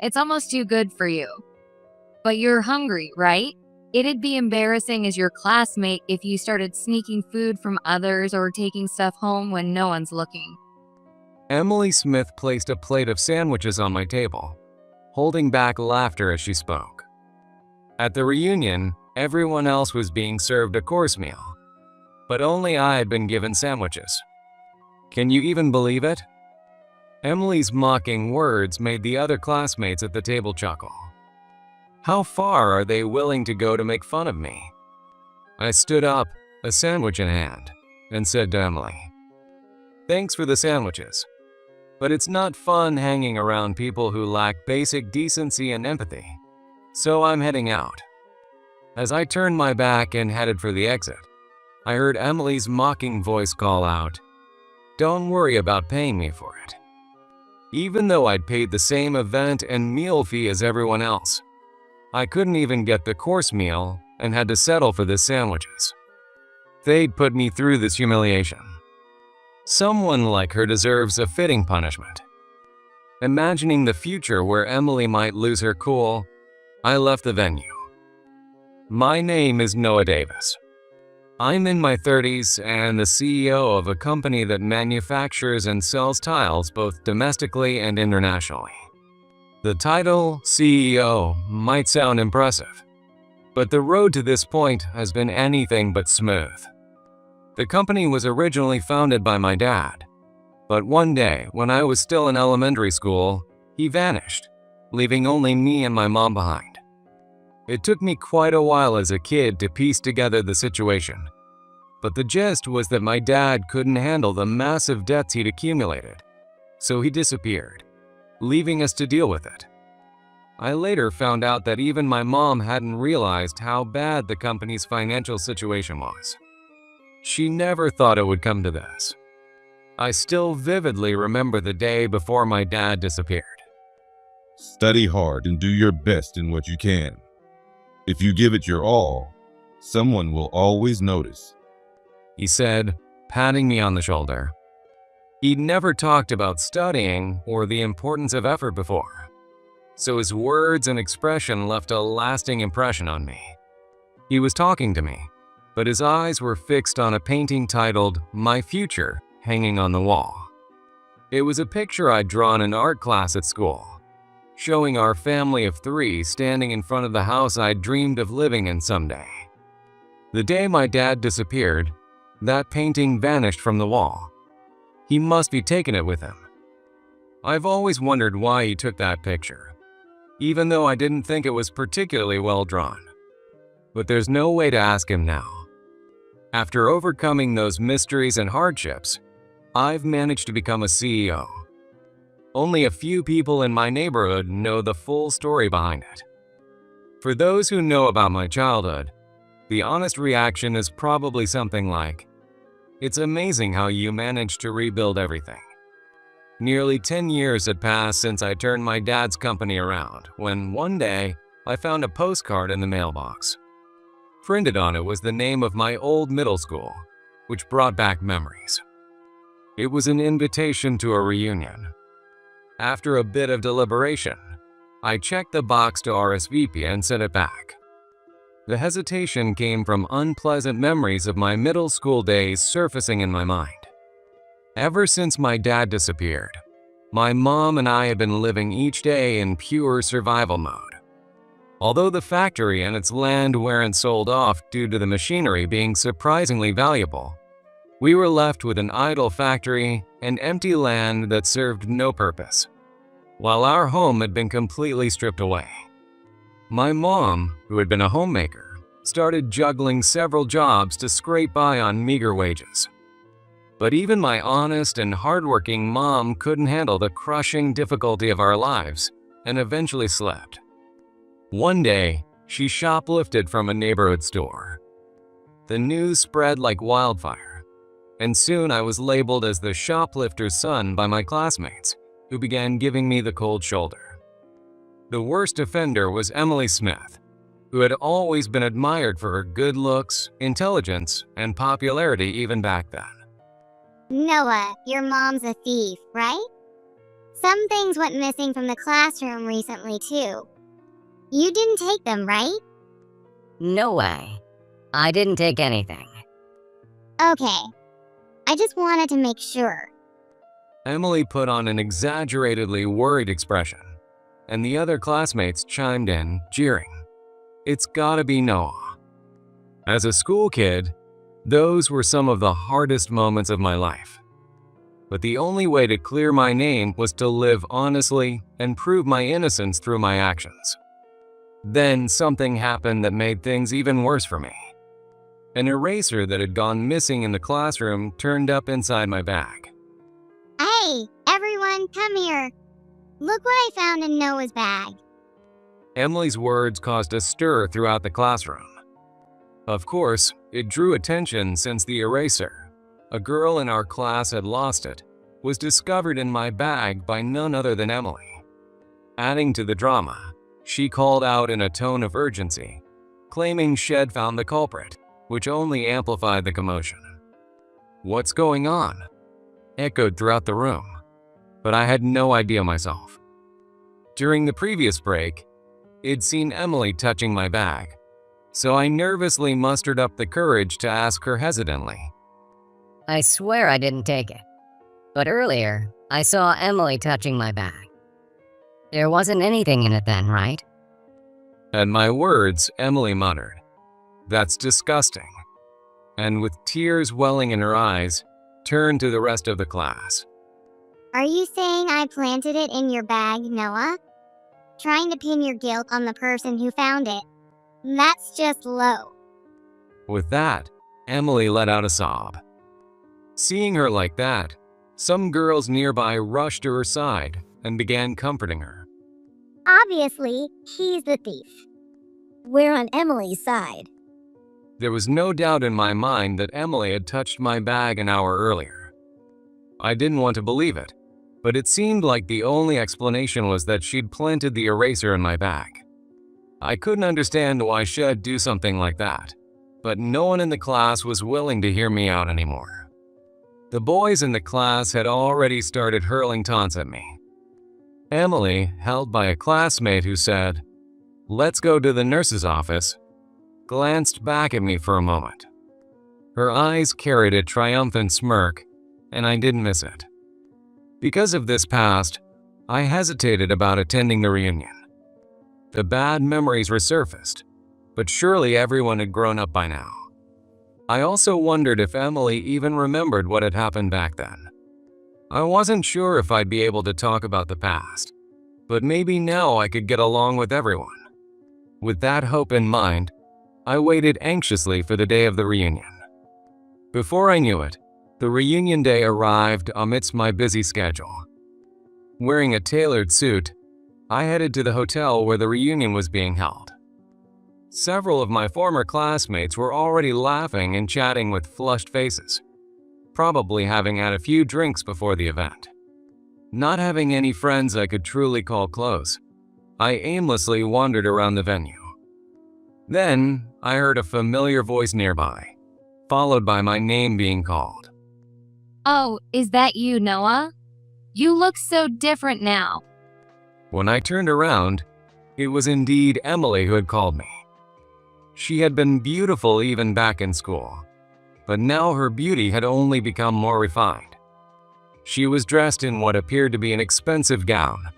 It's almost too good for you. But you're hungry, right? It'd be embarrassing as your classmate if you started sneaking food from others or taking stuff home when no one's looking. Emily Smith placed a plate of sandwiches on my table, holding back laughter as she spoke. At the reunion, everyone else was being served a course meal, but only I had been given sandwiches. Can you even believe it? Emily's mocking words made the other classmates at the table chuckle. How far are they willing to go to make fun of me? I stood up, a sandwich in hand, and said to Emily, "Thanks for the sandwiches, but it's not fun hanging around people who lack basic decency and empathy, so I'm heading out." As I turned my back and headed for the exit, I heard Emily's mocking voice call out, "Don't worry about paying me for it." Even though I'd paid the same event and meal fee as everyone else, I couldn't even get the course meal and had to settle for the sandwiches. They'd put me through this humiliation. Someone like her deserves a fitting punishment. Imagining the future where Emily might lose her cool, I left the venue. My name is Noah Davis. I'm in my 30s and the CEO of a company that manufactures and sells tiles both domestically and internationally. The title, CEO, might sound impressive, but the road to this point has been anything but smooth. The company was originally founded by my dad, but one day when I was still in elementary school, he vanished, leaving only me and my mom behind. It took me quite a while as a kid to piece together the situation, but the gist was that my dad couldn't handle the massive debts he'd accumulated, so he disappeared, leaving us to deal with it. I later found out that even my mom hadn't realized how bad the company's financial situation was. She never thought it would come to this. I still vividly remember the day before my dad disappeared. Study hard and do your best in what you can. If you give it your all, someone will always notice," he said, patting me on the shoulder. He'd never talked about studying or the importance of effort before, so his words and expression left a lasting impression on me. He was talking to me, but his eyes were fixed on a painting titled "My Future" hanging on the wall. It was a picture I'd drawn in art class at school, showing our family of 3 standing in front of the house I'd dreamed of living in someday. The day my dad disappeared, that painting vanished from the wall. He must be taking it with him. I've always wondered why he took that picture, even though I didn't think it was particularly well drawn. But there's no way to ask him now. After overcoming those mysteries and hardships, I've managed to become a CEO. Only a few people in my neighborhood know the full story behind it. For those who know about my childhood, the honest reaction is probably something like, "It's amazing how you managed to rebuild everything." Nearly 10 years had passed since I turned my dad's company around, when one day I found a postcard in the mailbox. Printed on it was the name of my old middle school, which brought back memories. It was an invitation to a reunion. After a bit of deliberation, I checked the box to RSVP and sent it back. The hesitation came from unpleasant memories of my middle school days surfacing in my mind. Ever since my dad disappeared, my mom and I had been living each day in pure survival mode. Although the factory and its land weren't sold off due to the machinery being surprisingly valuable, we were left with an idle factory and empty land that served no purpose, while our home had been completely stripped away. My mom, who had been a homemaker, started juggling several jobs to scrape by on meager wages. But even my honest and hardworking mom couldn't handle the crushing difficulty of our lives and eventually slept. One day, she shoplifted from a neighborhood store. The news spread like wildfire, and soon I was labeled as the shoplifter's son by my classmates, who began giving me the cold shoulder. The worst offender was Emily Smith, who had always been admired for her good looks, intelligence, and popularity even back then. "Noah, your mom's a thief, right?" Some things went missing from the classroom recently, too. You didn't take them, right? No way. I didn't take anything. Okay. I just wanted to make sure. Emily put on an exaggeratedly worried expression, and the other classmates chimed in, jeering. It's gotta be Noah. As a school kid, those were some of the hardest moments of my life. But the only way to clear my name was to live honestly and prove my innocence through my actions. Then something happened that made things even worse for me. An eraser that had gone missing in the classroom turned up inside my bag. Hey, everyone, come here. Look what I found in Noah's bag. Emily's words caused a stir throughout the classroom. Of course, it drew attention since the eraser, a girl in our class had lost it, was discovered in my bag by none other than Emily. Adding to the drama, she called out in a tone of urgency, claiming she'd found the culprit, which only amplified the commotion. What's going on? Echoed throughout the room, but I had no idea myself. During the previous break, I'd seen Emily touching my bag, so I nervously mustered up the courage to ask her hesitantly. I swear I didn't take it. But earlier, I saw Emily touching my bag. There wasn't anything in it then, right? At my words, Emily muttered, "That's disgusting," and with tears welling in her eyes, turned to the rest of the class. Are you saying I planted it in your bag, Noah? Trying to pin your guilt on the person who found it. That's just low. With that, Emily let out a sob. Seeing her like that, some girls nearby rushed to her side and began comforting her. Obviously, he's the thief. We're on Emily's side. There was no doubt in my mind that Emily had touched my bag an hour earlier. I didn't want to believe it, but it seemed like the only explanation was that she'd planted the eraser in my bag. I couldn't understand why she'd do something like that, but no one in the class was willing to hear me out anymore. The boys in the class had already started hurling taunts at me. Emily, held by a classmate who said, "Let's go to the nurse's office," glanced back at me for a moment. Her eyes carried a triumphant smirk, and I didn't miss it. Because of this past, I hesitated about attending the reunion. The bad memories resurfaced, but surely everyone had grown up by now. I also wondered if Emily even remembered what had happened back then. I wasn't sure if I'd be able to talk about the past, but maybe now I could get along with everyone. With that hope in mind, I waited anxiously for the day of the reunion. Before I knew it, the reunion day arrived amidst my busy schedule. Wearing a tailored suit, I headed to the hotel where the reunion was being held. Several of my former classmates were already laughing and chatting with flushed faces, probably having had a few drinks before the event. Not having any friends I could truly call close, I aimlessly wandered around the venue. Then, I heard a familiar voice nearby, followed by my name being called. Oh, is that you, Noah? You look so different now. When I turned around, it was indeed Emily who had called me. She had been beautiful even back in school, but now her beauty had only become more refined. She was dressed in what appeared to be an expensive gown,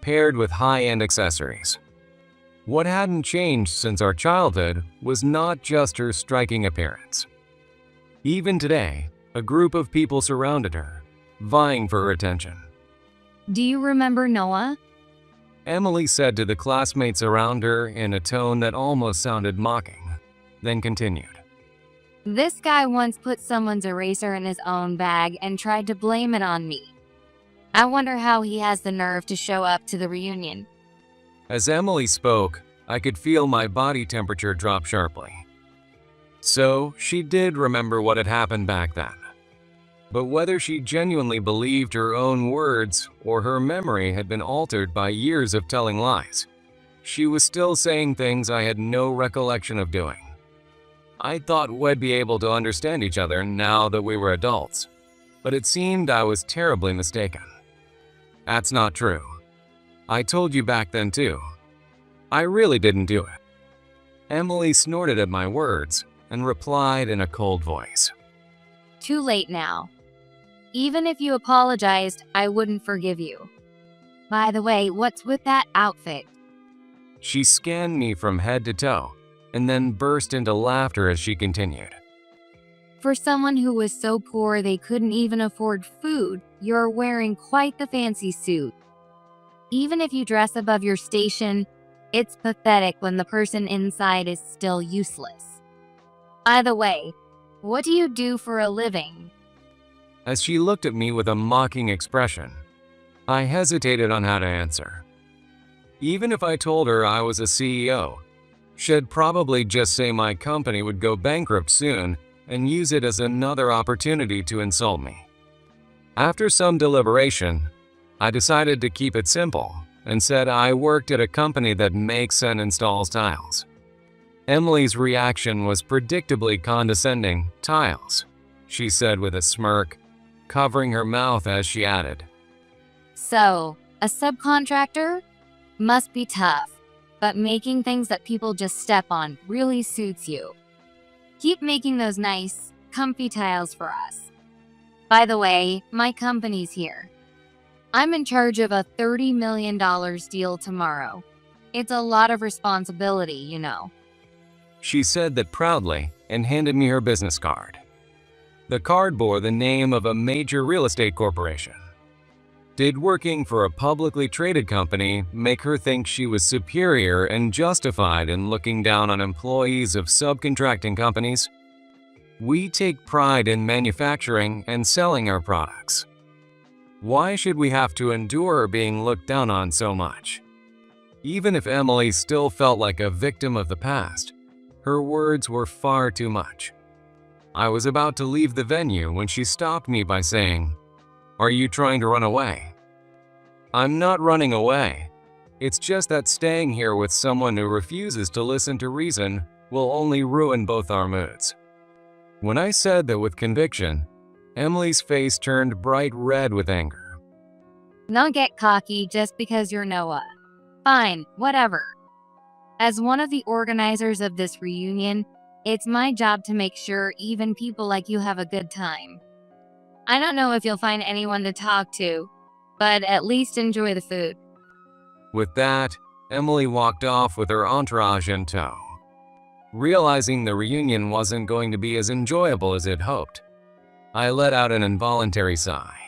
paired with high-end accessories. What hadn't changed since our childhood was not just her striking appearance. Even today, a group of people surrounded her, vying for her attention. Do you remember Noah? Emily said to the classmates around her in a tone that almost sounded mocking, then continued. This guy once put someone's eraser in his own bag and tried to blame it on me. I wonder how he has the nerve to show up to the reunion. As Emily spoke, I could feel my body temperature drop sharply. So, she did remember what had happened back then. But whether she genuinely believed her own words or her memory had been altered by years of telling lies, she was still saying things I had no recollection of doing. I thought we'd be able to understand each other now that we were adults, but it seemed I was terribly mistaken. That's not true. I told you back then too. I really didn't do it. Emily snorted at my words and replied in a cold voice. Too late now. Even if you apologized, I wouldn't forgive you. By the way, what's with that outfit? She scanned me from head to toe and then burst into laughter as she continued. For someone who was so poor they couldn't even afford food, you're wearing quite the fancy suit. Even if you dress above your station, it's pathetic when the person inside is still useless. By the way, what do you do for a living? As she looked at me with a mocking expression, I hesitated on how to answer. Even if I told her I was a CEO, she'd probably just say my company would go bankrupt soon and use it as another opportunity to insult me. After some deliberation, I decided to keep it simple and said I worked at a company that makes and installs tiles. Emily's reaction was predictably condescending. Tiles, she said with a smirk, covering her mouth as she added. So, a subcontractor? Must be tough, but making things that people just step on really suits you. Keep making those nice, comfy tiles for us. By the way, my company's here. I'm in charge of a $30 million deal tomorrow. It's a lot of responsibility, you know. She said that proudly and handed me her business card. The card bore the name of a major real estate corporation. Did working for a publicly traded company make her think she was superior and justified in looking down on employees of subcontracting companies? We take pride in manufacturing and selling our products. Why should we have to endure being looked down on so much? Even if Emily still felt like a victim of the past, her words were far too much. I was about to leave the venue when she stopped me by saying, "Are you trying to run away?" I'm not running away. It's just that staying here with someone who refuses to listen to reason will only ruin both our moods. When I said that with conviction, Emily's face turned bright red with anger. Don't get cocky just because you're Noah. Fine, whatever. As one of the organizers of this reunion, it's my job to make sure even people like you have a good time. I don't know if you'll find anyone to talk to, but at least enjoy the food. With that, Emily walked off with her entourage in tow. Realizing the reunion wasn't going to be as enjoyable as it hoped, I let out an involuntary sigh.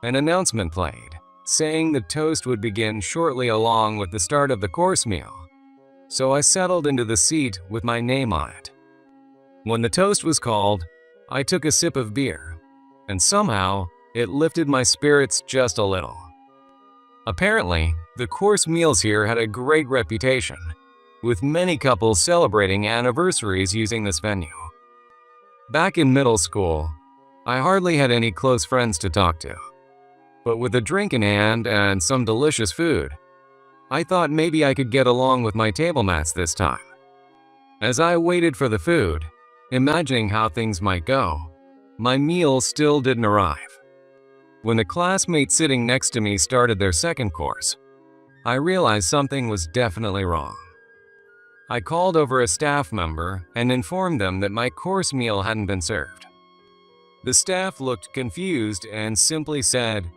An announcement played, saying the toast would begin shortly along with the start of the course meal, so I settled into the seat with my name on it. When the toast was called, I took a sip of beer, and somehow, it lifted my spirits just a little. Apparently, the course meals here had a great reputation, with many couples celebrating anniversaries using this venue. Back in middle school, I hardly had any close friends to talk to. But with a drink in hand and some delicious food, I thought maybe I could get along with my table mates this time. As I waited for the food, imagining how things might go, my meal still didn't arrive. When the classmate sitting next to me started their second course, I realized something was definitely wrong. I called over a staff member and informed them that my course meal hadn't been served. The staff looked confused and simply said,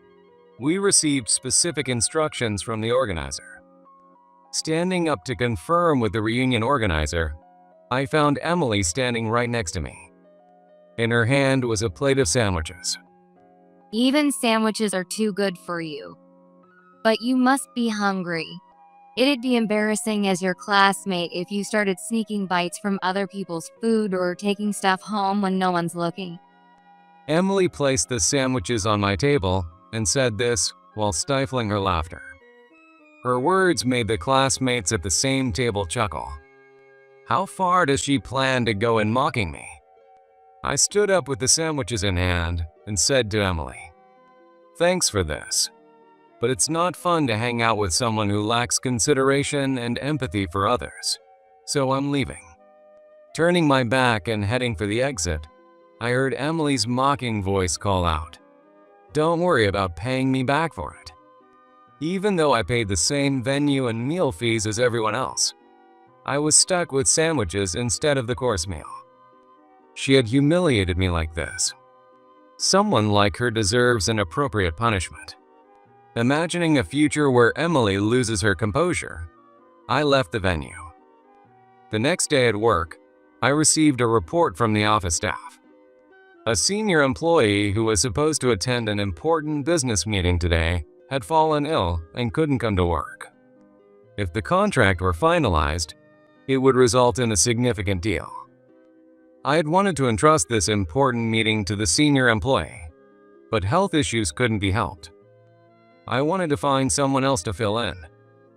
"We received specific instructions from the organizer." Standing up to confirm with the reunion organizer, I found Emily standing right next to me. In her hand was a plate of sandwiches. Even sandwiches are too good for you. But you must be hungry. It'd be embarrassing as your classmate if you started sneaking bites from other people's food or taking stuff home when no one's looking. Emily placed the sandwiches on my table and said this while stifling her laughter. Her words made the classmates at the same table chuckle. How far does she plan to go in mocking me? I stood up with the sandwiches in hand and said to Emily, "Thanks for this, but it's not fun to hang out with someone who lacks consideration and empathy for others, so I'm leaving." Turning my back and heading for the exit, I heard Emily's mocking voice call out, "Don't worry about paying me back for it. Even though I paid the same venue and meal fees as everyone else, I was stuck with sandwiches instead of the course meal. She had humiliated me like this. Someone like her deserves an appropriate punishment. Imagining a future where Emily loses her composure, I left the venue. The next day at work, I received a report from the office staff. A senior employee who was supposed to attend an important business meeting today had fallen ill and couldn't come to work. If the contract were finalized, it would result in a significant deal. I had wanted to entrust this important meeting to the senior employee, but health issues couldn't be helped. I wanted to find someone else to fill in,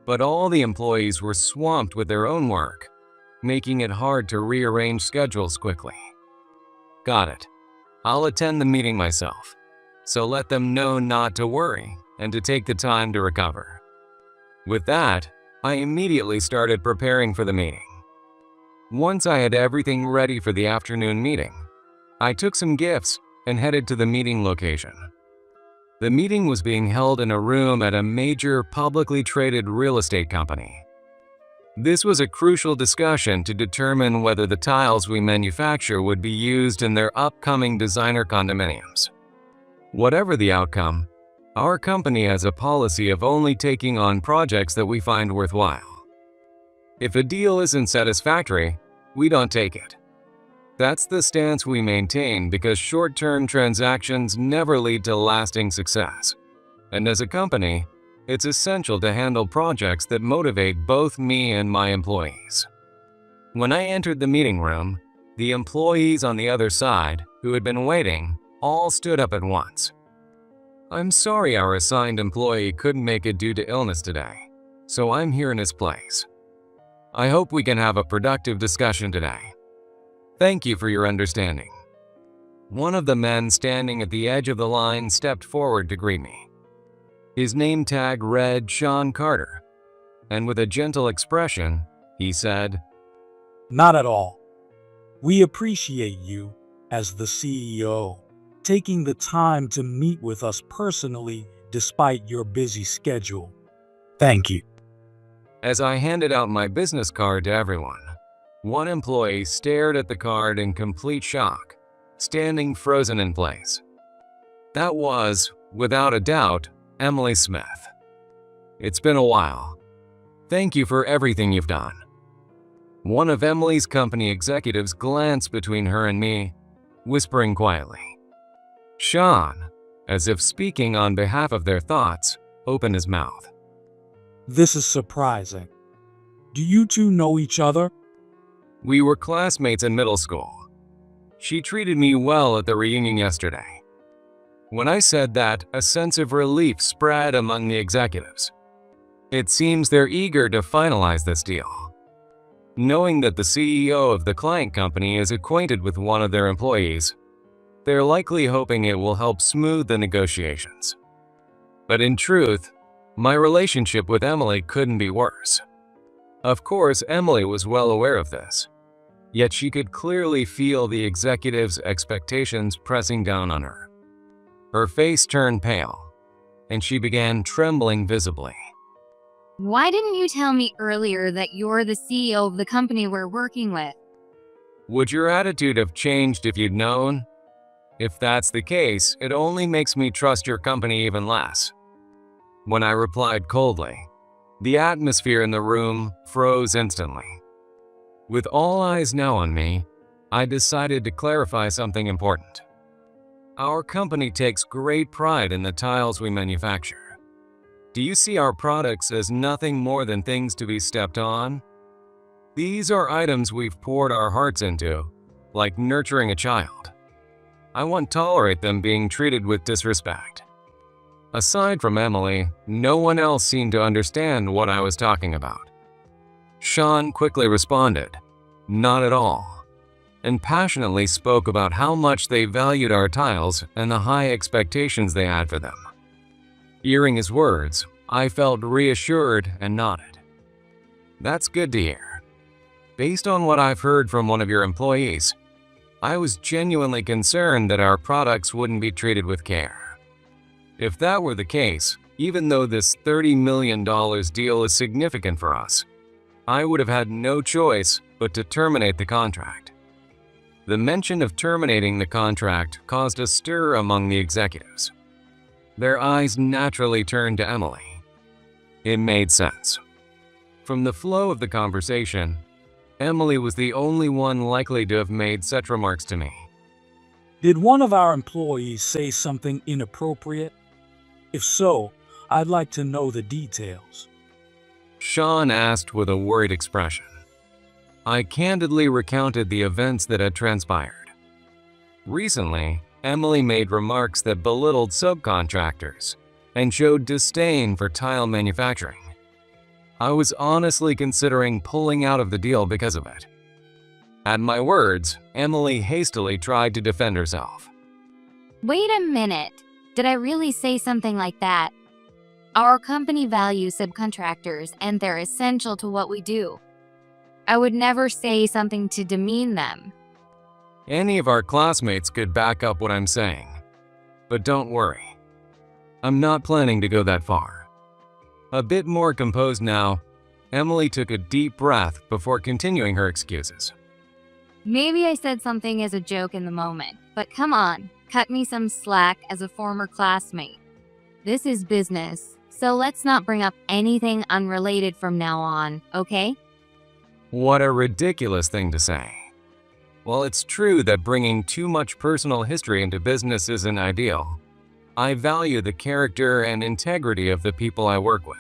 but all the employees were swamped with their own work, making it hard to rearrange schedules quickly. Got it. I'll attend the meeting myself, so let them know not to worry and to take the time to recover. With that, I immediately started preparing for the meeting. Once I had everything ready for the afternoon meeting, I took some gifts and headed to the meeting location. The meeting was being held in a room at a major publicly traded real estate company. This was a crucial discussion to determine whether the tiles we manufacture would be used in their upcoming designer condominiums. Whatever the outcome, our company has a policy of only taking on projects that we find worthwhile. If a deal isn't satisfactory, we don't take it. That's the stance we maintain because short-term transactions never lead to lasting success. And as a company, it's essential to handle projects that motivate both me and my employees. When I entered the meeting room, the employees on the other side, who had been waiting, all stood up at once. I'm sorry our assigned employee couldn't make it due to illness today, so I'm here in his place. I hope we can have a productive discussion today. Thank you for your understanding. One of the men standing at the edge of the line stepped forward to greet me. His name tag read Sean Carter, and with a gentle expression, he said, "Not at all. We appreciate you, as the CEO, taking the time to meet with us personally despite your busy schedule. Thank you." As I handed out my business card to everyone, one employee stared at the card in complete shock, standing frozen in place. That was, without a doubt, Emily Smith. It's been a while. Thank you for everything you've done. One of Emily's company executives glanced between her and me, whispering quietly. Sean, as if speaking on behalf of their thoughts, opened his mouth. "This is surprising. Do you two know each other?" We were classmates in middle school. She treated me well at the reunion yesterday. When I said that, a sense of relief spread among the executives. It seems they're eager to finalize this deal. Knowing that the CEO of the client company is acquainted with one of their employees, they're likely hoping it will help smooth the negotiations. But in truth, my relationship with Emily couldn't be worse. Of course, Emily was well aware of this, yet she could clearly feel the executives' expectations pressing down on her. Her face turned pale, and she began trembling visibly. Why didn't you tell me earlier that you're the CEO of the company we're working with? Would your attitude have changed if you'd known? If that's the case, it only makes me trust your company even less. When I replied coldly, the atmosphere in the room froze instantly. With all eyes now on me, I decided to clarify something important. Our company takes great pride in the tiles we manufacture. Do you see our products as nothing more than things to be stepped on? These are items we've poured our hearts into, like nurturing a child. I won't tolerate them being treated with disrespect. Aside from Emily, no one else seemed to understand what I was talking about. Sean quickly responded, "Not at all," and passionately spoke about how much they valued our tiles and the high expectations they had for them. Hearing his words, I felt reassured and nodded. That's good to hear. Based on what I've heard from one of your employees, I was genuinely concerned that our products wouldn't be treated with care. If that were the case, Even though this $30 million deal is significant for us, I would have had no choice but to terminate the contract. The mention of terminating the contract caused a stir among the executives. Their eyes naturally turned to Emily. It made sense. From the flow of the conversation, Emily was the only one likely to have made such remarks to me. Did one of our employees say something inappropriate? If so, I'd like to know the details. Sean asked with a worried expression. I candidly recounted the events that had transpired. Recently, Emily made remarks that belittled subcontractors and showed disdain for tile manufacturing. I was honestly considering pulling out of the deal because of it. At my words, Emily hastily tried to defend herself. Wait a minute. Did I really say something like that? Our company values subcontractors and they're essential to what we do. I would never say something to demean them. Any of our classmates could back up what I'm saying. But don't worry. I'm not planning to go that far. A bit more composed now, Emily took a deep breath before continuing her excuses. Maybe I said something as a joke in the moment, but come on, cut me some slack as a former classmate. This is business, so let's not bring up anything unrelated from now on, okay? What a ridiculous thing to say. While it's true that bringing too much personal history into business isn't ideal, I value the character and integrity of the people I work with.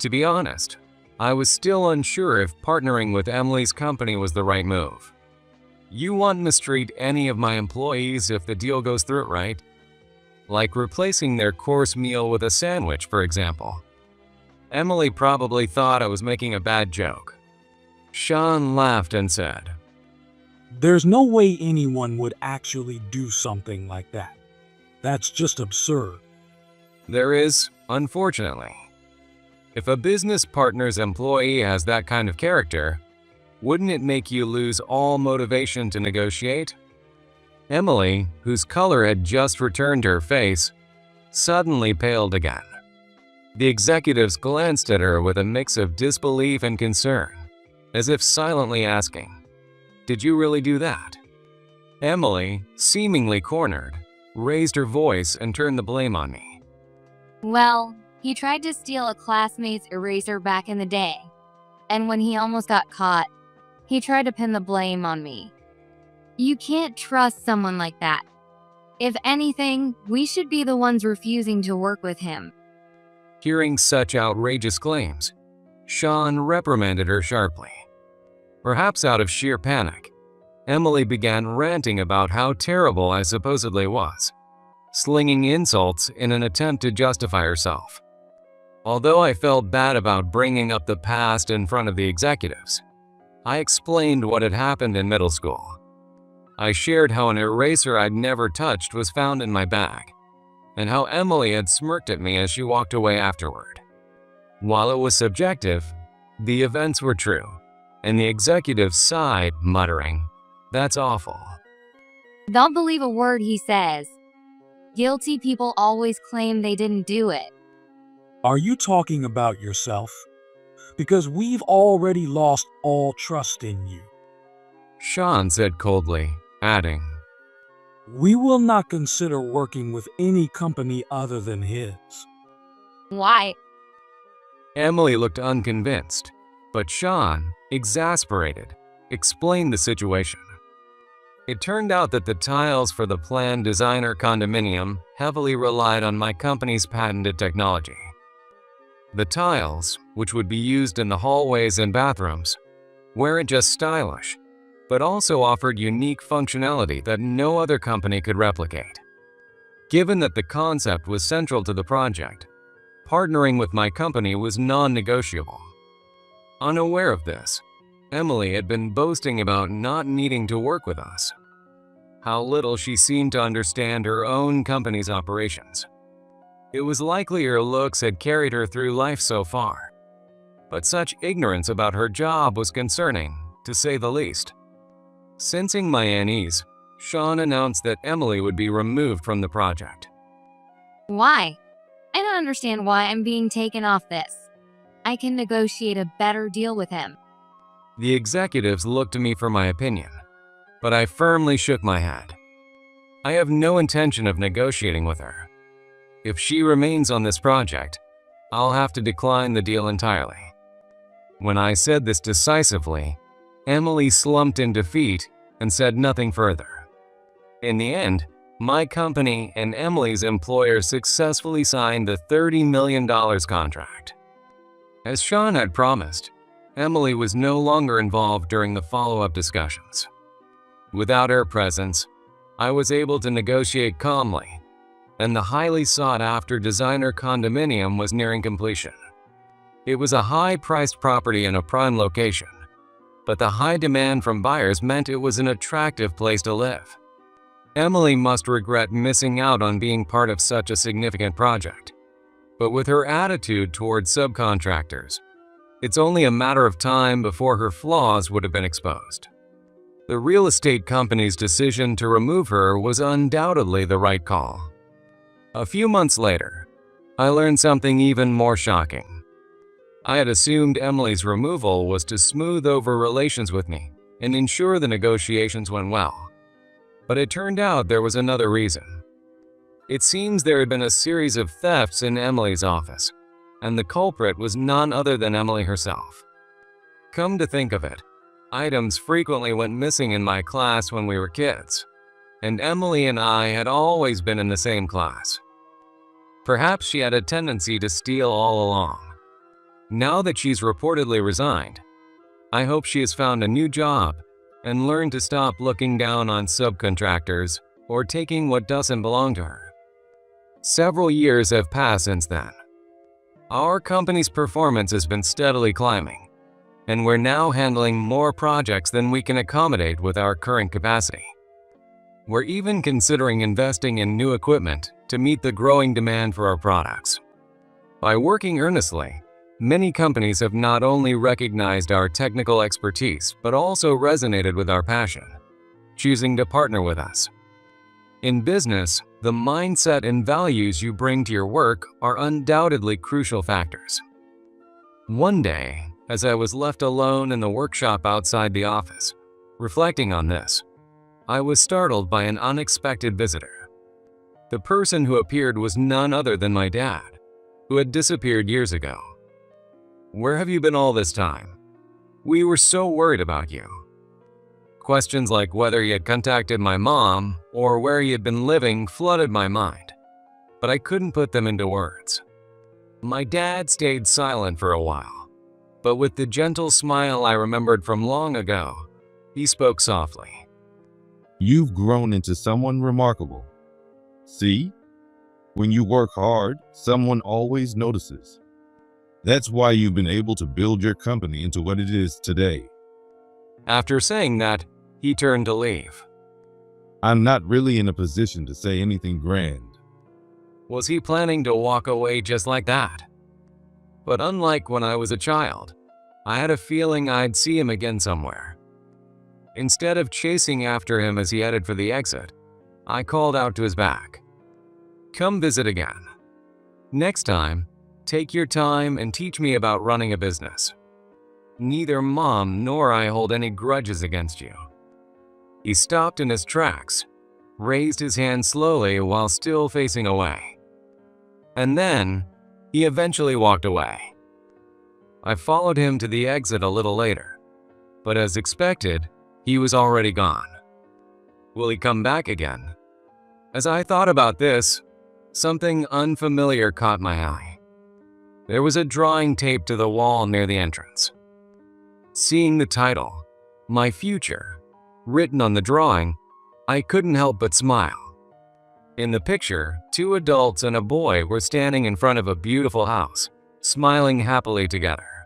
To be honest, I was still unsure if partnering with Emily's company was the right move. You wouldn't mistreat any of my employees if the deal goes through, right? Like replacing their course meal with a sandwich, for example. Emily probably thought I was making a bad joke. Sean laughed and said, There's no way anyone would actually do something like that. That's just absurd. There is, unfortunately. If a business partner's employee has that kind of character, wouldn't it make you lose all motivation to negotiate? Emily, whose color had just returned to her face, suddenly paled again. The executives glanced at her with a mix of disbelief and concern, as if silently asking, "Did you really do that?" Emily, seemingly cornered, raised her voice and turned the blame on me. Well, he tried to steal a classmate's eraser back in the day. And when he almost got caught, he tried to pin the blame on me. You can't trust someone like that. If anything, we should be the ones refusing to work with him. Hearing such outrageous claims, Sean reprimanded her sharply. Perhaps out of sheer panic, Emily began ranting about how terrible I supposedly was, slinging insults in an attempt to justify herself. Although I felt bad about bringing up the past in front of the executives, I explained what had happened in middle school. I shared how an eraser I'd never touched was found in my bag, and how Emily had smirked at me as she walked away afterward. While it was subjective, the events were true, and the executives sighed, muttering, "That's awful." Don't believe a word he says. Guilty people always claim they didn't do it. Are you talking about yourself? Because we've already lost all trust in you. Sean said coldly, adding, We will not consider working with any company other than his. Why? Emily looked unconvinced, but Sean, exasperated, explained the situation. It turned out that the tiles for the planned designer condominium heavily relied on my company's patented technology. The tiles, which would be used in the hallways and bathrooms, weren't just stylish, but also offered unique functionality that no other company could replicate. Given that the concept was central to the project, partnering with my company was non-negotiable. Unaware of this, Emily had been boasting about not needing to work with us. How little she seemed to understand her own company's operations. It was likely her looks had carried her through life so far. But such ignorance about her job was concerning, to say the least. Sensing my unease, Sean announced that Emily would be removed from the project. Why? I don't understand why I'm being taken off this. I can negotiate a better deal with him. The executives looked to me for my opinion, but I firmly shook my head. I have no intention of negotiating with her. If she remains on this project, I'll have to decline the deal entirely. When I said this decisively, Emily slumped in defeat and said nothing further. In the end, my company and Emily's employer successfully signed the $30 million contract. As Sean had promised, Emily was no longer involved during the follow-up discussions. Without her presence, I was able to negotiate calmly, and the highly sought-after designer condominium was nearing completion. It was a high-priced property in a prime location, but the high demand from buyers meant it was an attractive place to live. Emily must regret missing out on being part of such a significant project, but with her attitude towards subcontractors, it's only a matter of time before her flaws would have been exposed. The real estate company's decision to remove her was undoubtedly the right call. A few months later, I learned something even more shocking. I had assumed Emily's removal was to smooth over relations with me and ensure the negotiations went well. But it turned out there was another reason. It seems there had been a series of thefts in Emily's office, and the culprit was none other than Emily herself. Come to think of it, items frequently went missing in my class when we were kids, and Emily and I had always been in the same class. Perhaps she had a tendency to steal all along. Now that she's reportedly resigned, I hope she has found a new job and learned to stop looking down on subcontractors or taking what doesn't belong to her. Several years have passed since then. Our company's performance has been steadily climbing, and we're now handling more projects than we can accommodate with our current capacity. We're even considering investing in new equipment to meet the growing demand for our products. By working earnestly, many companies have not only recognized our technical expertise, but also resonated with our passion, choosing to partner with us. In business, the mindset and values you bring to your work are undoubtedly crucial factors. One day, as I was left alone in the workshop outside the office, reflecting on this, I was startled by an unexpected visitor. The person who appeared was none other than my dad, who had disappeared years ago. "Where have you been all this time? We were so worried about you." Questions like whether he had contacted my mom or where he had been living flooded my mind, but I couldn't put them into words. My dad stayed silent for a while, but with the gentle smile I remembered from long ago, he spoke softly. You've grown into someone remarkable. See? When you work hard, someone always notices. That's why you've been able to build your company into what it is today. After saying that, he turned to leave. I'm not really in a position to say anything grand. Was he planning to walk away just like that? But unlike when I was a child, I had a feeling I'd see him again somewhere. Instead of chasing after him as he headed for the exit, I called out to his back. "Come visit again. Next time, take your time and teach me about running a business. Neither Mom nor I hold any grudges against you." He stopped in his tracks, raised his hand slowly while still facing away. And then, he eventually walked away. I followed him to the exit a little later, but as expected, he was already gone. Will he come back again? As I thought about this, something unfamiliar caught my eye. There was a drawing taped to the wall near the entrance. Seeing the title, "My Future," written on the drawing, I couldn't help but smile. In the picture, 2 adults and a boy were standing in front of a beautiful house, smiling happily together.